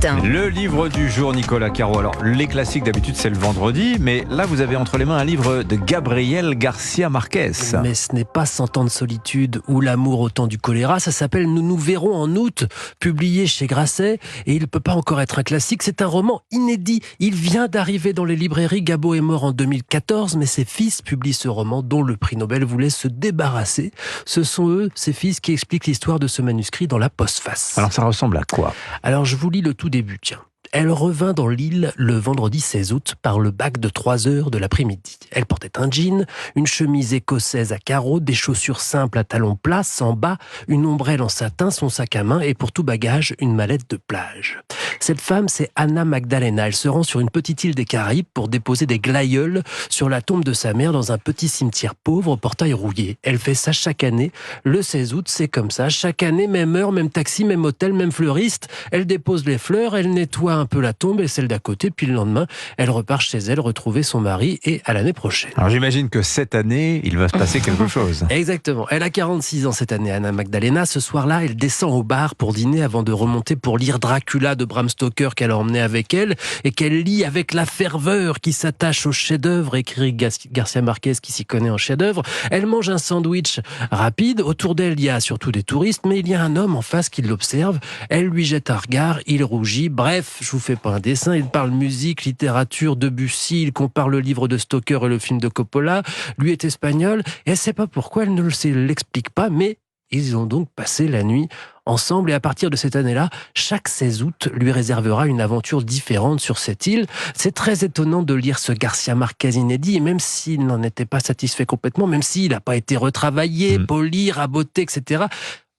Le livre du jour, Nicolas Caro. Alors, les classiques d'habitude, c'est le vendredi, mais là, vous avez entre les mains un livre de Gabriel Garcia Marquez. Mais ce n'est pas 100 ans de solitude ou l'amour au temps du choléra. Ça s'appelle Nous nous verrons en août, publié chez Grasset. Et il ne peut pas encore être un classique. C'est un roman inédit. Il vient d'arriver dans les librairies. Gabo est mort en 2014, mais ses fils publient ce roman dont le prix Nobel voulait se débarrasser. Ce sont eux, ses fils, qui expliquent l'histoire de ce manuscrit dans la postface. Alors, ça ressemble à quoi? Alors, je vous lis le tout début, tiens. Elle revint dans l'île le vendredi 16 août par le bac de 3 heures de l'après-midi. Elle portait un jean, une chemise écossaise à carreaux, des chaussures simples à talons plats, sans bas, une ombrelle en satin, son sac à main et pour tout bagage, une mallette de plage. Cette femme, c'est Anna Magdalena. Elle se rend sur une petite île des Caraïbes pour déposer des glaïeuls sur la tombe de sa mère dans un petit cimetière pauvre au portail rouillé. Elle fait ça chaque année. Le 16 août, c'est comme ça. Chaque année, même heure, même taxi, même hôtel, même fleuriste. Elle dépose les fleurs, elle nettoie un peu la tombe et celle d'à côté, puis le lendemain, elle repart chez elle retrouver son mari et à l'année prochaine. Alors j'imagine que cette année, il va se passer quelque chose. Exactement. Elle a 46 ans cette année, Anna Magdalena. Ce soir-là, elle descend au bar pour dîner avant de remonter pour lire Dracula de Bram Stoker qu'elle a emmené avec elle et qu'elle lit avec la ferveur qui s'attache au chef-d'œuvre, écrit Garcia Marquez qui s'y connaît en chef-d'œuvre. Elle mange un sandwich rapide. Autour d'elle, il y a surtout des touristes, mais il y a un homme en face qui l'observe. Elle lui jette un regard, il rougit. Bref, je vous fais pas un dessin, il parle musique, littérature, Debussy, il compare le livre de Stoker et le film de Coppola. Lui est espagnol et elle sait pas pourquoi, elle ne l'explique pas, mais ils ont donc passé la nuit ensemble et à partir de cette année-là, chaque 16 août lui réservera une aventure différente sur cette île. C'est très étonnant de lire ce Garcia Marquez inédit et même s'il n'en était pas satisfait complètement, même s'il n'a pas été retravaillé, poli, raboté, etc.,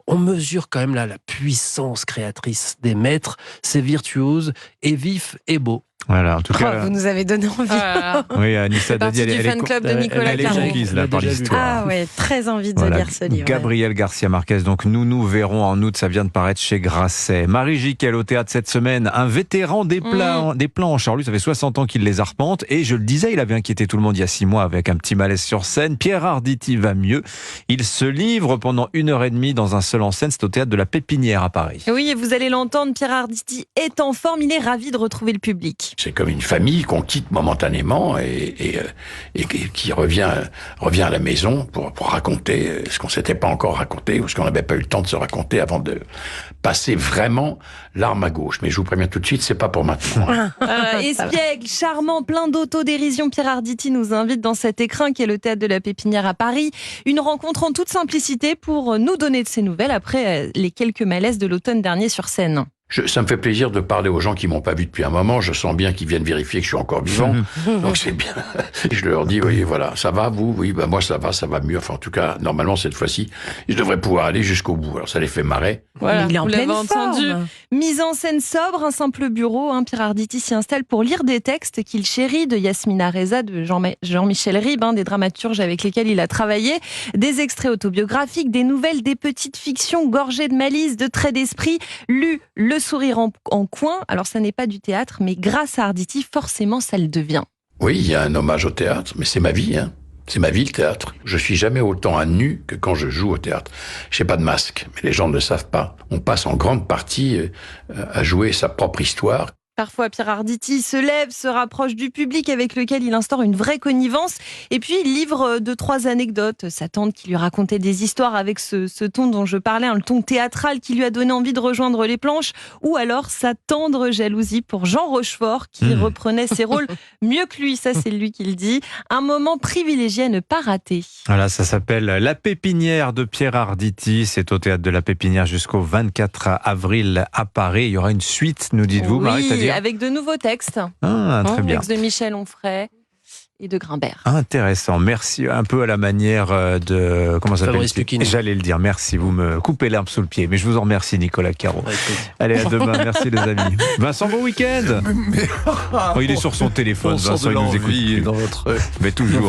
on mesure quand même là la puissance créatrice des maîtres. C'est virtuose et vif et beau. Voilà, en tout cas. Vous nous avez donné envie. Oui, Anissa Dadi, elle est fan club de Nicolas Caro. Elle est conquise là par l'histoire. Ah ouais, très envie de lire ce livre. Gabriel Garcia Marquez, donc nous nous verrons en août, ça vient de paraître chez Grasset. Marie Jiquel au théâtre cette semaine, un vétéran des plans en Charlus, ça fait 60 ans qu'il les arpente et je le disais, il avait inquiété tout le monde il y a 6 mois avec un petit malaise sur scène. Pierre Arditi va mieux, il se livre pendant 1h30 dans un seul en scène, c'est au théâtre de la Pépinière à Paris. Oui, et vous allez l'entendre, Pierre Arditi est en forme, il est ravi de retrouver le public. C'est comme une famille qu'on quitte momentanément et qui revient à la maison pour raconter ce qu'on s'était pas encore raconté ou ce qu'on n'avait pas eu le temps de se raconter avant de passer vraiment l'arme à gauche. Mais je vous préviens tout de suite, c'est pas pour maintenant. Espiègle, charmant, plein d'autodérision, Pierre Arditi nous invite dans cet écrin qui est le théâtre de la Pépinière à Paris. Une rencontre en toute simplicité pour nous donner de ses nouvelles après les quelques malaises de l'automne dernier sur scène. Ça me fait plaisir de parler aux gens qui m'ont pas vu depuis un moment. Je sens bien qu'ils viennent vérifier que je suis encore vivant. Donc c'est bien. Je leur dis, oui, voilà, ça va, vous? Oui, bah moi ça va mieux. Enfin, en tout cas, normalement, cette fois-ci, je devrais pouvoir aller jusqu'au bout. Alors, ça les fait marrer. Voilà, il est en pleine entendu. forme. Mise en scène sobre, un simple bureau. Pierre Arditi s'y installe pour lire des textes qu'il chérit, de Yasmina Reza, de Jean-Michel Ribes, des dramaturges avec lesquels il a travaillé, des extraits autobiographiques, des nouvelles, des petites fictions gorgées de malice, de traits d'esprit, lues le sourire en coin. Alors ça n'est pas du théâtre, mais grâce à Arditi, forcément ça le devient. Oui, il y a un hommage au théâtre, mais c'est ma vie, hein. C'est ma vie, le théâtre. Je suis jamais autant à nu que quand je joue au théâtre. J'ai pas de masque, mais les gens ne le savent pas. On passe en grande partie à jouer sa propre histoire. Parfois, Pierre Arditi se lève, se rapproche du public avec lequel il instaure une vraie connivence. Et puis, il livre 2-3 anecdotes. Sa tante qui lui racontait des histoires avec ce ton dont je parlais, le ton théâtral qui lui a donné envie de rejoindre les planches. Ou alors sa tendre jalousie pour Jean Rochefort qui reprenait ses rôles mieux que lui. Ça, c'est lui qui le dit. Un moment privilégié à ne pas rater. Voilà, ça s'appelle La Pépinière de Pierre Arditi. C'est au théâtre de la Pépinière jusqu'au 24 avril à Paris. Il y aura une suite, nous dites-vous, Marie, c'est-à-dire avec de nouveaux textes. Très bien. Textes de Michel Onfray et de Grimbert. Intéressant. Merci. Un peu à la manière de... Comment ça s'appelle ? J'allais le dire. Merci. Vous me coupez l'herbe sous le pied. Mais je vous en remercie, Nicolas Caro. Allez, à demain. Merci, les amis. Vincent, bon week-end. Il est sur son téléphone. Vincent, il nous écoute. Dans votre... Mais toujours.